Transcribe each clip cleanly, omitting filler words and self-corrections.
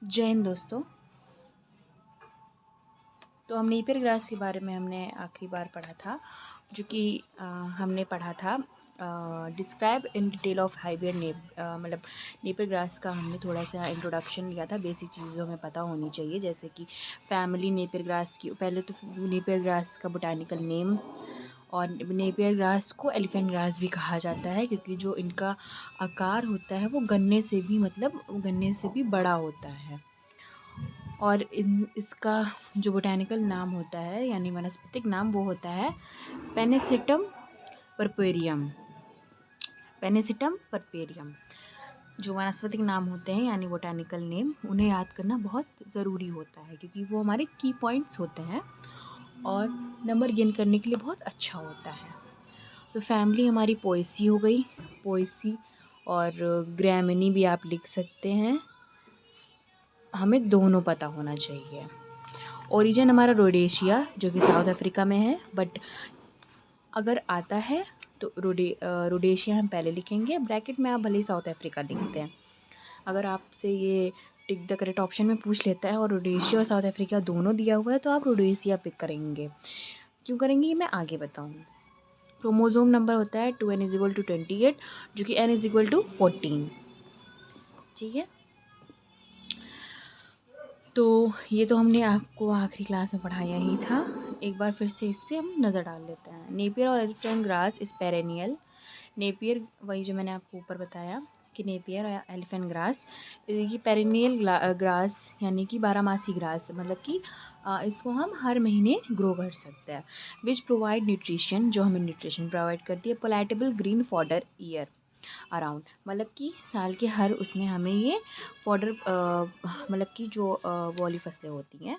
जय हिंद दोस्तों। तो हम नेपियर ग्रास के बारे में हमने आखिरी बार पढ़ा था, जो कि हमने पढ़ा था डिस्क्राइब इन डिटेल ऑफ हाइबियर मतलब नेपियर ग्रास का हमने थोड़ा सा इंट्रोडक्शन लिया था। बेसिक चीज़ें हमें पता होनी चाहिए, जैसे कि फैमिली नेपियर ग्रास की। पहले तो नेपियर ग्रास का बोटानिकल नेम, और नेपियर ग्रास को एलिफेंट ग्रास भी कहा जाता है, क्योंकि जो इनका आकार होता है वो गन्ने से भी बड़ा होता है। और इसका जो बोटैनिकल नाम होता है, यानी वनस्पतिक नाम, वो होता है पेनिसिटम परपेरियम। पेनिसिटम परपेरियम। जो वनस्पतिक नाम होते हैं यानी बोटैनिकल नेम, उन्हें याद करना बहुत ज़रूरी होता है, क्योंकि वो हमारे की पॉइंट्स होते हैं और नंबर गेन करने के लिए बहुत अच्छा होता है। तो फैमिली हमारी पोएसी हो गई, पोएसी, और ग्रामिनी भी आप लिख सकते हैं। हमें दोनों पता होना चाहिए। ओरिजिन हमारा रोडेशिया, जो कि साउथ अफ्रीका में है, बट अगर आता है तो रोडेशिया हम पहले लिखेंगे। ब्रैकेट में आप भले ही साउथ अफ्रीका लिखते हैं। अगर आपसे ये टिक द करेक्ट ऑप्शन में पूछ लेता है और रोडेशिया और साउथ अफ्रीका दोनों दिया हुआ है, तो आप रोडेशिया पिक करेंगे। क्यों करेंगे ये मैं आगे बताऊँगी। क्रोमोसोम नंबर होता है 2n=28, जो कि n=14। ठीक है, तो ये तो हमने आपको आखिरी क्लास में पढ़ाया ही था। एक बार फिर से इस पर हम नज़र डाल लेते हैं। नेपियर और एलिफेंट ग्रास इस पेरेनियल। नेपियर, वही जो मैंने आपको ऊपर बताया कि नेपियर और एलिफेंट ग्रास ये पेरेनियल ग्रास, यानी कि बारहमासी ग्रास, मतलब कि इसको हम हर महीने ग्रो कर सकते हैं। विच प्रोवाइड न्यूट्रिशन, जो हमें न्यूट्रिशन प्रोवाइड करती है। पोलाइटेबल ग्रीन फॉडर ईयर अराउंड, मतलब कि साल के हर उसमें हमें ये फॉडर, मतलब कि जो वो वाली फसलें होती हैं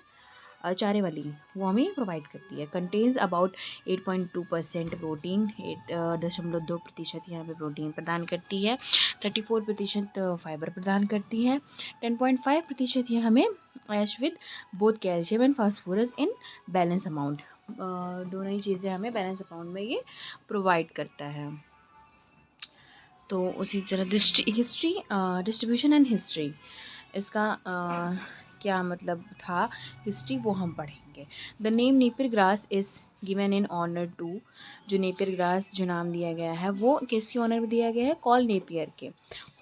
चारे वाली, वो हमें प्रोवाइड करती है। कंटेन्स अबाउट 8.2% प्रोटीन, 8.2% यहाँ पे प्रोटीन प्रदान करती है। 34% फाइबर प्रदान करती है। 10.5% ये हमें ash with both calcium and phosphorus in balance amount, दोनों ही चीज़ें हमें बैलेंस अमाउंट में ये प्रोवाइड करता है। तो उसी तरह हिस्ट्री, डिस्ट्रीब्यूशन एंड हिस्ट्री, इसका क्या मतलब था, हिस्ट्री वो हम पढ़ेंगे। The name Napier grass is given in honour to, जो नेपियर ग्रास जो नाम दिया गया है वो किसके ऑनर में दिया गया है, कॉल नेपियर के।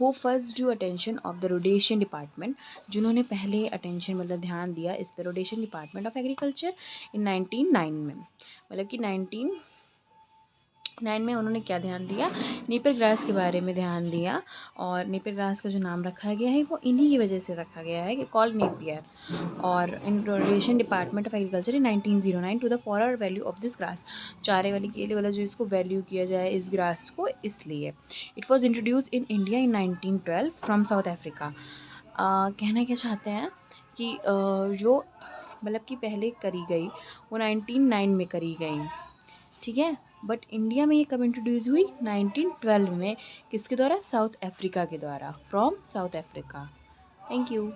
Who first due attention of the Rhodesian department, जिन्होंने पहले अटेंशन मतलब ध्यान दिया इस पर Rhodesian department of agriculture in 1909 में, मतलब कि 1909 में उन्होंने क्या ध्यान दिया, नेपियर ग्रास के बारे में ध्यान दिया। और नेपियर ग्रास का जो नाम रखा गया है वो इन्हीं की वजह से रखा गया है कि कॉल नेपियर। और in Rhodesian department of agriculture in 1909 to the fodder value of this grass, चारे वाली के लिए, वाला जो इसको वैल्यू किया जाए इस ग्रास को, इसलिए। It was introduce in India in 1912 from south Africa. कहना क्या चाहते हैं कि जो मतलब कि पहले करी गई वो 1909 में करी गई, ठीक है, बट इंडिया में ये कब इंट्रोड्यूस हुई, 1912 में। किसके द्वारा, साउथ अफ्रीका के द्वारा, from south Africa. Thank you.